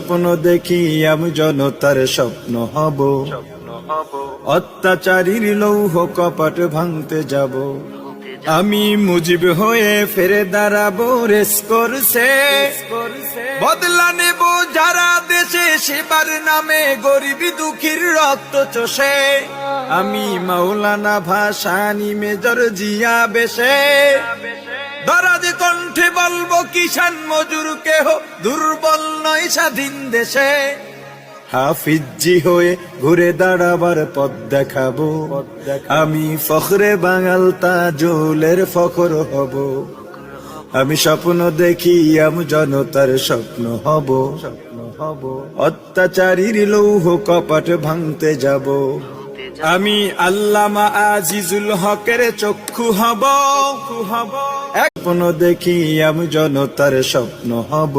স্বপ্ন দেখি আমি জনতার স্বপ্ন হব, অত্যাচারীর লৌহ কপাট ভাঙতে যাব। আমি মুজিব হয়ে ফিরে দাঁড়াবো রেস করছে, বদলা নেব যারা দেশে সেবার নামে গরিবী দুঃখীর রক্ত চষে। আমি মাওলানা ভাসানী মেজর জিয়া বেশে দরাজ কণ্ঠে বলবো কিষান মজুর কেহ দুর্বল নয় স্বাধীন দেশে। হাফিজি হয়ে ঘুরে দাঁড়াবার পথ দেখাবো, আমি ফখরে বাঙাল তাজুলের ফখর হব। আমি স্বপ্ন দেখি আমি জনতার স্বপ্ন হব, অত্যাচারীর লৌহ কপাট ভাঙতে যাব। আমি আল্লামা আজিজুল হকের চক্ষু হব, স্বপ্ন দেখি আমি জনতার স্বপ্ন হব।